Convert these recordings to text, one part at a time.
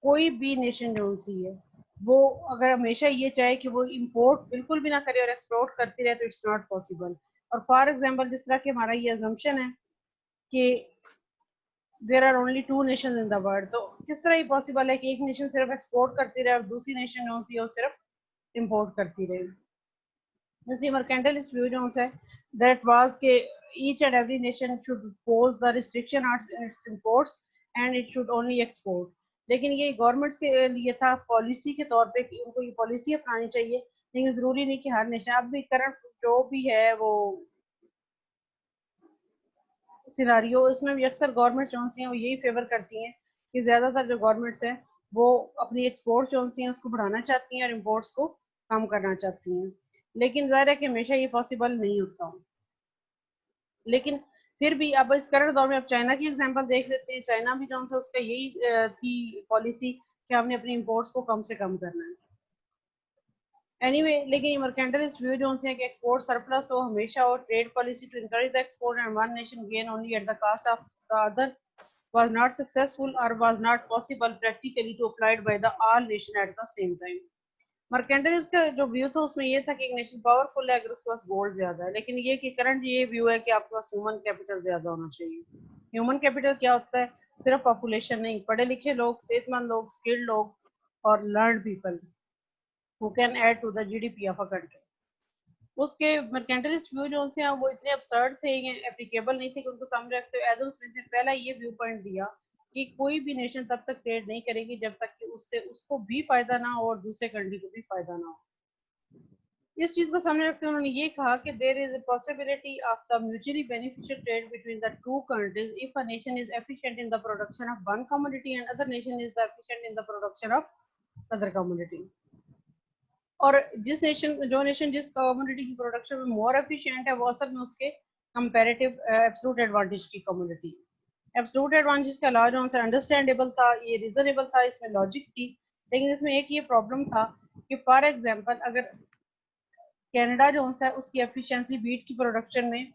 कोई भी नेशन जो सी है वो अगर हमेशा ये चाहे कि वो इंपोर्ट बिल्कुल भी ना करे और एक्सपोर्ट करती रहे तो इट्स नॉट पॉसिबल। और फॉर एग्जांपल जिस तरह के हमारा ये अजम्पशन है कि there are only two nations in the world, तो किस तरह ये पॉसिबल है कि एक नेशन सिर्फ एक्सपोर्ट करती रहे और दूसरी नेशन जो सी है वो सिर्फ इंपोर्ट करती रहे। जैसे मर्केंटलिस्ट व्यू जो है दैट वाज के each and every nation should pose the restriction on its imports and it should only export। लेकिन ये गवर्नमेंट्स के लिए था पॉलिसी के तौर पे कि उनको ये पॉलिसी अपनानी चाहिए, लेकिन जरूरी नहीं कि हर नेशन, अब भी करंट जो भी है वो सिनारियो उसमें भी अक्सर गवर्नमेंट जो सी हैं वो यही फेवर करती हैं कि ज्यादातर जो गवर्नमेंट्स हैं वो अपनी एक्सपोर्ट जो सी हैं उसको बढ़ाना चाहती हैं और इम्पोर्ट्स को कम करना चाहती हैं। लेकिन जाहिर है कि हमेशा ये पॉसिबल नहीं होता। लेकिन फिर भी अब इस करंट दौर में अब चाइना की एग्जांपल देख लेते हैं। चाइना भी जो है उसका यही थी पॉलिसी कि हमने अपनी इंपोर्ट्स को कम से कम करना है। एनीवे लेकिन मर्केंटलिस्ट व्यू जो है कि एक्सपोर्ट सरप्लस हो हमेशा, और trade policy to encourage the export and one nation gain only at the cost of the other was not successful or was not possible practically to applied by the all nation at the same time। Mercantilist का जो view था उसमें ये था कि एक nation powerful है अगर उसके पास गोल्ड ज्यादा है, लेकिन ये कि करंट ये व्यू है कि आपके पास ह्यूमन कैपिटल ज्यादा होना चाहिए। ह्यूमन कैपिटल क्या होता है? सिर्फ पॉपुलेशन नहीं, पढ़े लिखे लोग, सेहतमंद लोग, स्किल्ड लोग और learn people who can add to the GDP of a country. उसके मर्केंटलिस्ट व्यू जो से वो इतने absurd थे, ये एप्लीकेबल नहीं थे कि उनको सामने रखते हुए एडम स्मिथ ने पहला ये व्यू पॉइंट दिया कि कोई भी नेशन तब तक ट्रेड नहीं करेगी जब तक कि उससे उसको भी फायदा ना हो और दूसरे कंट्री को भी फायदा ना हो। इस चीज को सामने रखते हुए उन्होंने ये कहा कि there is a possibility of the mutually beneficial trade between the two countries if a nation is efficient in the production of one commodity and other nation is efficient in the production of other commodity. और जो nation जिस community की production में more efficient है वो असल में उसके कंपैरेटिव एब्सोल्यूट एडवांटेज की कम्युनिटी। एब्सोल्यूट एडवांटेज का अलावा जो अंडरस्टैंडेबल था, ये रीजनेबल था, इसमें लॉजिक थी। लेकिन इसमें एक ये प्रॉब्लम था कि फॉर एग्जांपल अगर कनाडा जो है उसकी एफिशिएंसी बीट की प्रोडक्शन में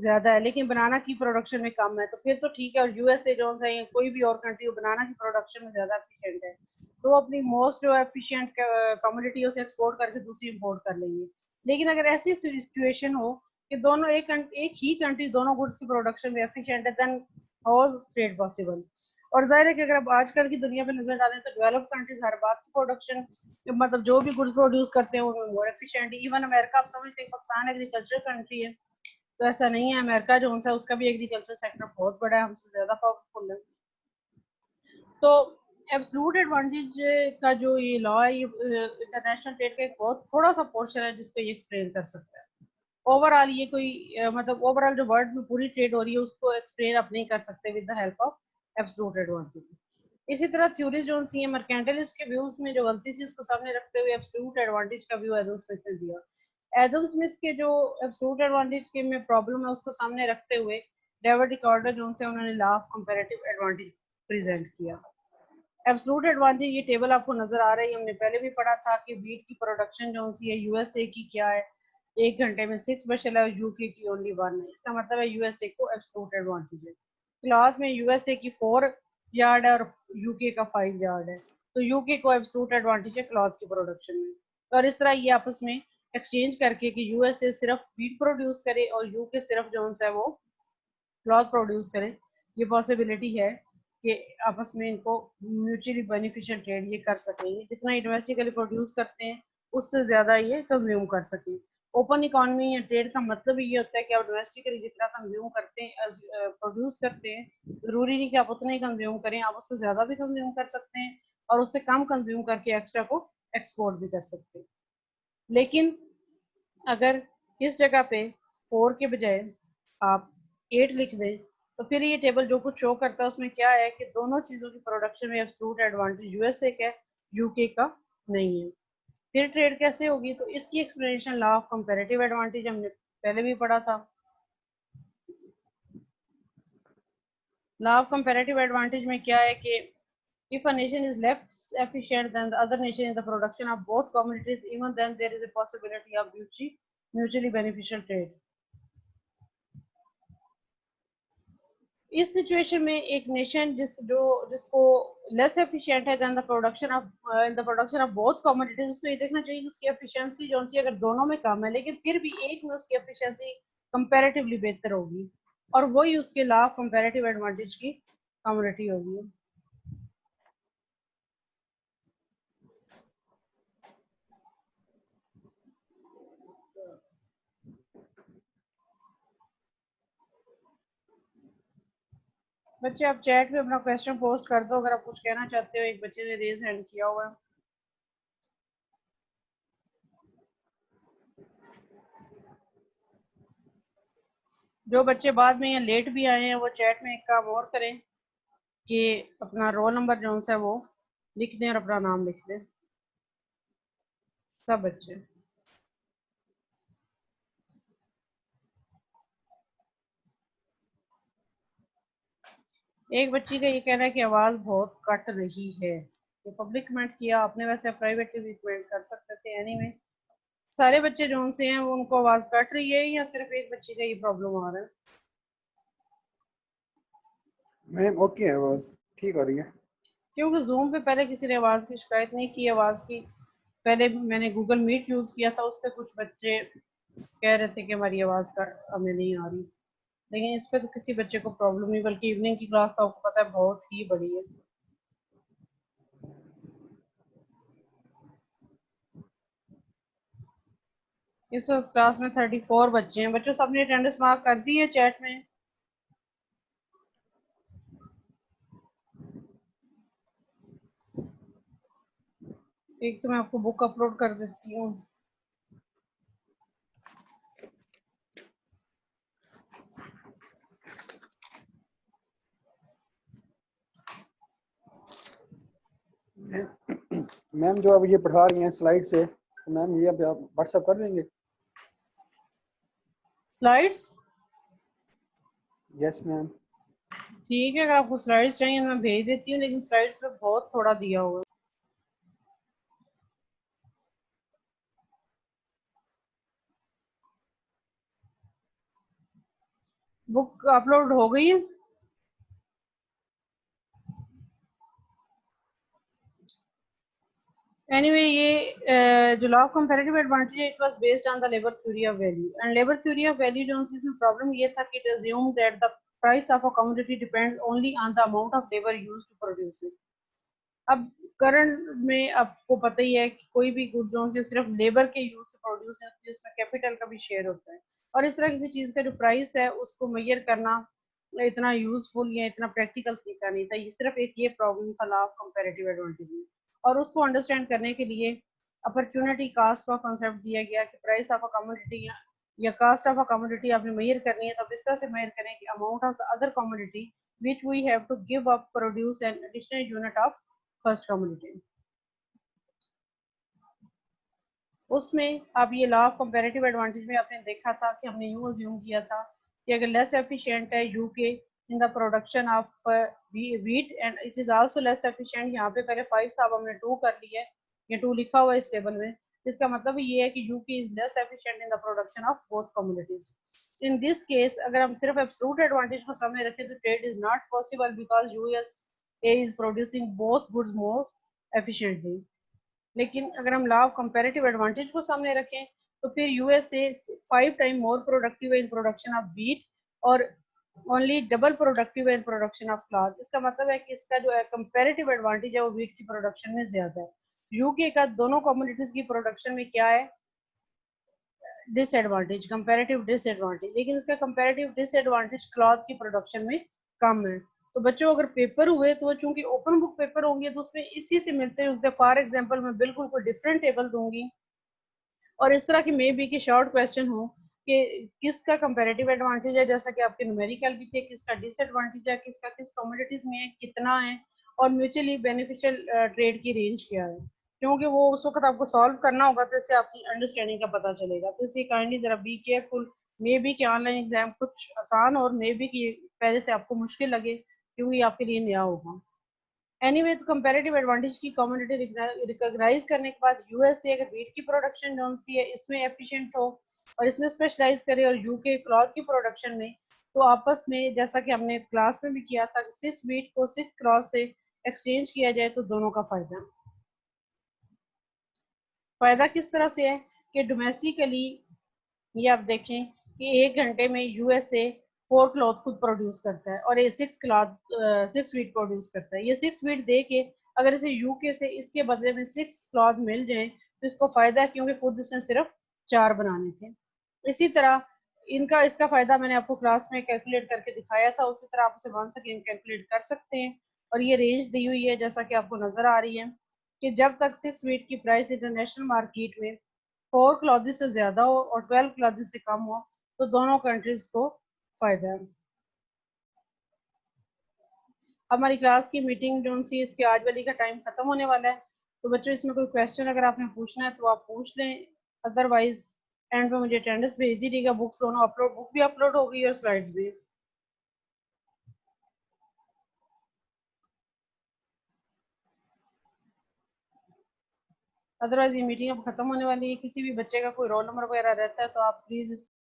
ज्यादा है लेकिन बनाना की प्रोडक्शन में कम है, तो फिर तो ठीक है। और यूएसए जो है कोई भी और कंट्री बनाना की प्रोडक्शन में ज्यादा एफिशिएंट है तो वो अपनी मोस्ट जो एफिशिएंट कमोडिटी उसे एक्सपोर्ट करके दूसरी इंपोर्ट कर लेंगे। लेकिन अगर ऐसी सिचुएशन हो कि दोनों एक ही कंट्री दोनों गुड्स की प्रोडक्शन में एफिशिएंट है, then how is trade possible. और जाहिर है कि अगर आप आजकल की दुनिया पे नजर डालें तो डेवलप्ड कंट्रीज हर बात की प्रोडक्शन मतलब जो भी गुड्स प्रोड्यूस करते हैं उनमें मोर एफिशिएंट है। इवन अमेरिका आप समझते हैं पाकिस्तान एग्रीकल्चर कंट्री है, तो ऐसा नहीं है। अमेरिका जो है उसका भी एग्रीकल्चर सेक्टर बहुत बड़ा है, हमसे ज्यादा पावरफुल है। तो एब्सोल्यूट एडवांटेज का जो ये लॉ है ये इंटरनेशनल ट्रेड का एक बहुत थोड़ा सा पोर्शन है जिसको ये एक्सप्लेन कर सकता है। ओवरऑल ये कोई मतलब ओवरऑल जो वर्ल्ड में पूरी ट्रेड हो रही है उसको एक्सप्लेन आप नहीं कर सकते with the help of absolute advantage. इसी तरह थ्योरीज जो सी है मर्केंटलिस्ट के व्यूज में जो गलती थी उसको सामने रखते हुए एब्सोल्यूट एडवांटेज का व्यू एडम स्मिथ ने दिया। एडम स्मिथ के जो एब्सोल्यूट एडवांटेज के में प्रॉब्लम है उसको सामने रखते हुए डेविड रिकॉर्डर जो से उन्होंने law of comparative advantage present किया। एब्सोल्यूट एडवांटेज ये टेबल आपको नजर आ रही है, हमने पहले भी पढ़ा था कि वीट की प्रोडक्शन जो सी है यूएसए की क्या है, एक घंटे में 6 बशेल है, यूके की ओनली 1 है। इसका मतलब है यूएसए को एब्सोल्यूट एडवांटेज है। क्लॉथ में यूएसए की 4 यार्ड है और यूके का 5 यार्ड है, तो यूके को एब्सोल्यूट एडवांटेज है क्लॉथ की प्रोडक्शन में। और इस तरह ये आपस में एक्सचेंज करके कि यूएसए सिर्फ वीट प्रोड्यूस करे और यूके सिर्फ जो है वो क्लॉथ प्रोड्यूस करे, ये पॉसिबिलिटी है कि आपस में इनको म्यूचुअली बेनिफिशियल ट्रेड ये कर सकें। ये जितना डोमेस्टिकली प्रोड्यूस करते हैं उससे ज्यादा ये कंज्यूम कर सकें। ओपन इकोनॉमी या ट्रेड का मतलब ये होता है कि आप डोमेस्टिकली जितना कंज्यूम करते हैं प्रोड्यूस करते हैं, जरूरी नहीं कि आप उतना ही कंज्यूम करें, आप उससे ज्यादा भी कंज्यूम कर सकते हैं और उससे कम कंज्यूम करके एक्स्ट्रा को एक्सपोर्ट भी कर सकते हैं। लेकिन अगर इस जगह पे 4 के बजाय आप 8 लिख दें तो फिर ये टेबल जो कुछ शो करता है उसमें क्या है कि दोनों चीजों की प्रोडक्शन में एब्सोल्यूट एडवांटेज यूएसए का यूके का नहीं है। फिर ट्रेड कैसे होगी? तो इसकी explanation law of comparative advantage हमने पहले भी पढ़ा था। लॉ ऑफ कंपैरेटिव एडवांटेज में क्या है कि if a nation is less efficient than the other nation in the production of both commodities, even then there is a possibility of mutually beneficial trade। इस सिचुएशन में एक nation जिसको less efficient है then the production of in the production of both commodities, उसको ये देखना चाहिए कि उसकी एफिशिएंसी जो सी अगर दोनों में कम है लेकिन फिर भी एक में उसकी एफिशिएंसी कंपैरेटिवली बेहतर होगी और वही उसके लॉ ऑफ कंपैरेटिव एडवांटेज की कमोडिटी होगी। बच्चे आप चैट में अपना क्वेश्चन पोस्ट कर दो अगर आप कुछ कहना चाहते हो। एक बच्चे ने रेज हैंड किया हुआ है। जो बच्चे बाद में या लेट भी आए हैं वो चैट में एक काम और करें कि अपना रोल नंबर जो है वो लिख दें और अपना नाम लिख दें, सब बच्चे। एक बच्ची का ये कहना है कि आवाज बहुत कट रही है। ये पब्लिक कमेंट किया आपने, वैसे प्राइवेटली भी कमेंट कर सकते थे। एनीवे सारे बच्चे जो से हैं वो उनको आवाज कट रही है या सिर्फ एक बच्ची का ये प्रॉब्लम आ रहा है? मैम ओके है, आवाज ठीक हो रही है। क्योंकि जूम पे पहले किसी ने आवाज की शिकायत नहीं की। आवाज की पहले मैंने गूगल मीट यूज किया था, उस पर कुछ बच्चे कह रहे थे कि हमारी आवाज का हमें नहीं आ रही, लेकिन इस पे तो किसी बच्चे को प्रॉब्लम नहीं, बल्कि इवनिंग की क्लास तो आपको पता है बहुत ही बड़ी है। इस वक्त क्लास में 34 बच्चे हैं। बच्चों सबने अटेंडेंस मार्क कर दी है चैट में? एक तो मैं आपको बुक अपलोड कर देती हूँ। मैम जो अब ये पढ़ा रही हैं स्लाइड से, तो मैम ये अब आप व्हाट्सएप कर देंगे? स्लाइड्स? Yes ma'am. ठीक है, अगर आपको स्लाइड्स चाहिए मैं भेज देती हूँ, लेकिन स्लाइड्स पे बहुत थोड़ा दिया हुआ है। बुक अपलोड हो गई है? एनीवे ये जो लॉ ऑफ कंपैरेटिव एडवांटेज है, it was based on the labour theory of value. And labour theory of value जो इसमें प्रॉब्लम ये था कि it assume that the price of a commodity depends only on the amount of labour used to produce it. अब current में आपको पता ही है कि कोई भी गुड जो सिर्फ लेबर के यूज से प्रोड्यूस नहीं होती, उसमें कैपिटल का भी शेयर होता है। और इस तरह किसी चीज का जो प्राइस है उसको मेजर करना इतना यूजफुल या इतना प्रैक्टिकल तरीका नहीं था। ये सिर्फ एक ये प्रॉब्लम था लॉ ऑफ कंपैरेटिव एडवांटेज में। और उसको अंडरस्टैंड करने के लिए अपॉर्चुनिटी कास्ट का कॉन्सेप्ट दिया गया कि प्राइस ऑफ अ कमोडिटी या कास्ट ऑफ अ कमोडिटी आपने मेजर करनी है तो इस तरह से मेजर करें कि amount of the other commodity which we have to give up produce an additional unit of first community. उसमें अब ये लॉ ऑफ कंपैरेटिव एडवांटेज में आपने देखा था कि हमने यूं अज्यूम किया था कि अगर लेस एफिशिएंट है UK in the production of wheat and it is also less efficient, यहाँ पे पहले 5 था अब हमने 2 कर लिया है, ये 2 लिखा हुआ है इस टेबल में। इसका मतलब ये है कि UK is less efficient in the production of both communities. In this case अगर हम सिर्फ एब्सोल्यूट एडवांटेज को सामने रखें तो trade is not possible because USA is producing both goods more efficiently. लेकिन अगर हम लॉ ऑफ कंपैरेटिव एडवांटेज को सामने रखें तो फिर USA 5 time more productive in production of wheat और only double productive in production of cloth. इसका मतलब है कि इसका जो कंपैरेटिव एडवांटेज है वो व्हीट की प्रोडक्शन में ज्यादा है। यूके का दोनों कम्युनिटीज की प्रोडक्शन में क्या है? डिसएडवांटेज, कंपैरेटिव डिसएडवांटेज, लेकिन इसका कंपैरेटिव डिसएडवांटेज क्लॉथ की प्रोडक्शन में कम है। तो बच्चों अगर पेपर हुए तो चूंकि ओपन बुक पेपर होंगे तो उसमें इसी से मिलते हैं। फॉर एग्जांपल मैं बिल्कुल कोई डिफरेंट टेबल दूंगी और इस तरह की मे बी के शॉर्ट क्वेश्चन हो कि किसका कंपैरेटिव एडवांटेज है, जैसा कि आपके न्यूमेरिकल भी थे, किसका डिसएडवांटेज है, किसका किस कमोडिटीज में है, कितना है, और म्यूचुअली बेनिफिशियल ट्रेड की रेंज क्या है। क्योंकि वो उस वक्त आपको सॉल्व करना होगा तो इससे आपकी अंडरस्टैंडिंग का पता चलेगा। तो इसलिए काइंडली जरा बी केयरफुल। मे बी कि ऑनलाइन एग्जाम कुछ आसान और मे बी कि पहले से आपको मुश्किल लगे क्योंकि आपके लिए नया होगा। एनीवे तो कंपैरेटिव एडवांटेज की कम्युनिटी रिकॉग्नाइज करने के बाद यूएसए अगर व्हीट की प्रोडक्शन जो सी है इसमें एफिशिएंट हो और इसमें स्पेशलाइज करे और यूके क्लॉथ की प्रोडक्शन में, तो आपस में जैसा कि हमने क्लास में भी किया था, 6 बीट को 6 क्रॉस से एक्सचेंज किया जाए तो दोनों का फायदा किस तरह से है कि डोमेस्टिकली ये आप देखें कि 1 घंटे में यूएसए 4 क्लॉथ खुद प्रोड्यूस करता है और ये 6 वीट प्रोड्यूस करता है। ये 6 वीट दे के अगर इसे यूके से इसके बदले में 6 क्लॉथ मिल जाए तो इसको फायदा है, क्योंकि खुद इसने सिर्फ 4 बनाने थे। इसी तरह इनका इसका फायदा मैंने आपको क्लास में कैलकुलेट करके दिखाया था, उसी तरह आप उसे 1 सेकेंड कैलकुलेट कर सकते हैं। और ये रेंज दी हुई है जैसा कि आपको नजर आ रही है कि जब तक 6 वीट की प्राइस इंटरनेशनल मार्केट में 4 क्लॉजेस से ज्यादा हो और 12 क्लॉजेस से कम हो तो दोनों कंट्रीज को फायदा है। हमारी क्लास की मीटिंग जो सी इसकी आज वाली का टाइम खत्म होने वाला है, तो बच्चों इसमें कोई क्वेश्चन अगर आपने पूछना है तो आप पूछ लें, अदरवाइज एंड पे मुझे अटेंडेंस भेज दीजिएगा। बुक्स दोनों अपलोड, बुक भी अपलोड हो गई और स्लाइड्स भी। अदरवाइज ये मीटिंग अब खत्म होने वाली है। किसी भी बच्चे का कोई रोल नंबर वगैरह रहता है तो आप प्लीज